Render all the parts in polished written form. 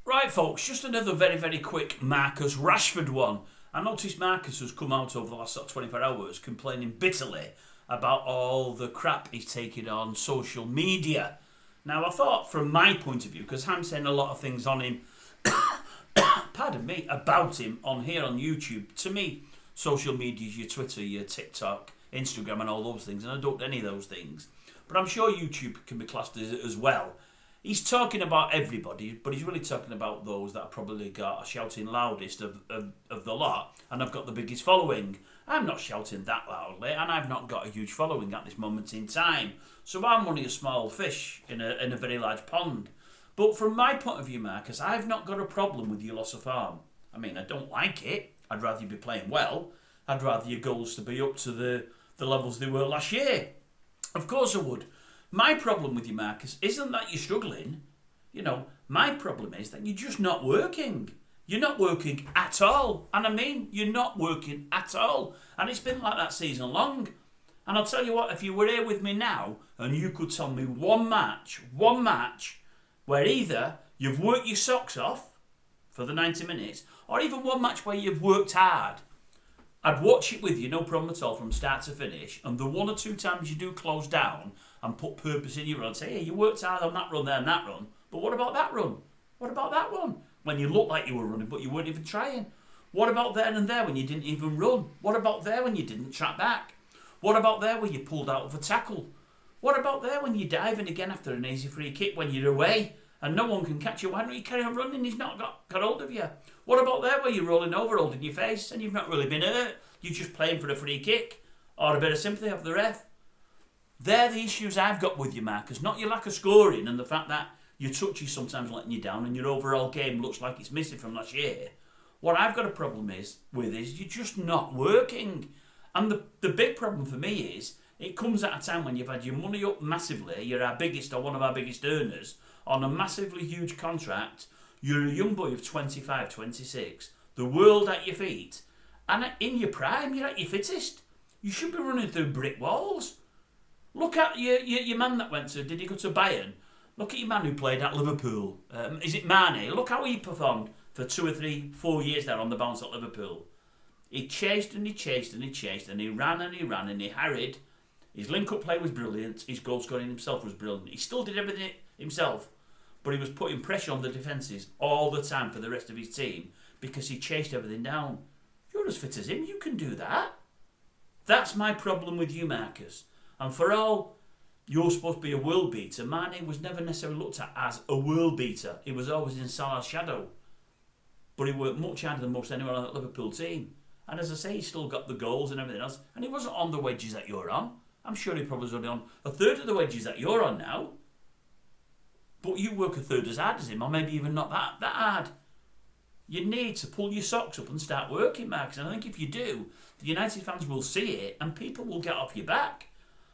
Right, folks, just another very, very quick Marcus Rashford one. I noticed Marcus has come out over the last 24 hours complaining bitterly about all the crap he's taking on social media. Now, I thought from my point of view, because I'm saying a lot of things on him, pardon me, about him on here on YouTube. To me, social media is your Twitter, your TikTok, Instagram and all those things, and I don't do any of those things. But I'm sure YouTube can be classed as well. He's talking about everybody, but he's really talking about those that have probably got a shouting loudest of the lot and have got the biggest following. I'm not shouting that loudly, and I've not got a huge following at this moment in time. So I'm only a small fish in a very large pond. But from my point of view, Marcus, I've not got a problem with your loss of form. I mean, I don't like it. I'd rather you be playing well. I'd rather your goals to be up to the levels they were last year. Of course I would. My problem with you, Marcus, isn't that you're struggling. You know, my problem is that you're just not working. You're not working at all. And I mean, you're not working at all. And it's been like that season long. And I'll tell you what, if you were here with me now and you could tell me one match, where either you've worked your socks off for the 90 minutes, or even one match where you've worked hard, I'd watch it with you, no problem at all, from start to finish. And the one or two times you do close down and put purpose in your run, say, hey, you worked hard on that run there and that run, but what about that run? What about that one? When you looked like you were running, but you weren't even trying. What about there and there when you didn't even run? What about there when you didn't track back? What about there when you pulled out of a tackle? What about there when you're diving again after an easy free kick when you're away and no one can catch you? Why don't you carry on running? He's not got hold of you. What about there where you're rolling over, holding your face, and you've not really been hurt? You're just playing for a free kick or a bit of sympathy off the ref. They're the issues I've got with you, Marcus, not your lack of scoring and the fact that your touch is sometimes letting you down and your overall game looks like it's missing from last year. What I've got a problem with is you're just not working. And the big problem for me is it comes at a time when you've had your money up massively, you're our biggest or one of our biggest earners on a massively huge contract, you're a young boy of 25, 26, the world at your feet, and in your prime, you're at your fittest. You should be running through brick walls. Look at your man that went to, did he go to Bayern? Look at your man who played at Liverpool. Is it Mane? Look how he performed for 2 or 3, 4 years there on the bounce at Liverpool. He chased and he chased and he chased and he ran and he ran and he harried. His link-up play was brilliant. His goal scoring himself was brilliant. He still did everything himself, but he was putting pressure on the defences all the time for the rest of his team because he chased everything down. You're as fit as him. You can do that. That's my problem with you, Marcus. And for all you're supposed to be a world beater, Mane was never necessarily looked at as a world beater. He was always in Salah's shadow. But he worked much harder than most anyone on that Liverpool team. And as I say, he still got the goals and everything else. And he wasn't on the wedges that you're on. I'm sure he probably was only on a third of the wedges that you're on now. But you work a third as hard as him, or maybe even not that hard. You need to pull your socks up and start working, Marcus. And I think if you do, the United fans will see it and people will get off your back.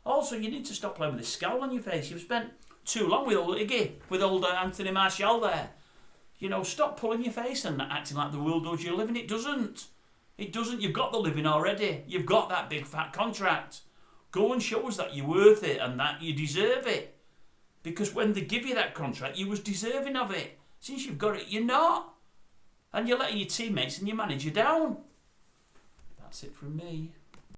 Also, you need to stop playing with this scowl on your face. You've spent too long with old Iggy, with old Anthony Martial there. You know, stop pulling your face and acting like the world owes you a living. It doesn't. It doesn't. You've got the living already. You've got that big fat contract. Go and show us that you're worth it and that you deserve it. Because when they give you that contract, you was deserving of it. Since you've got it, you're not. And you're letting your teammates and your manager down. That's it from me.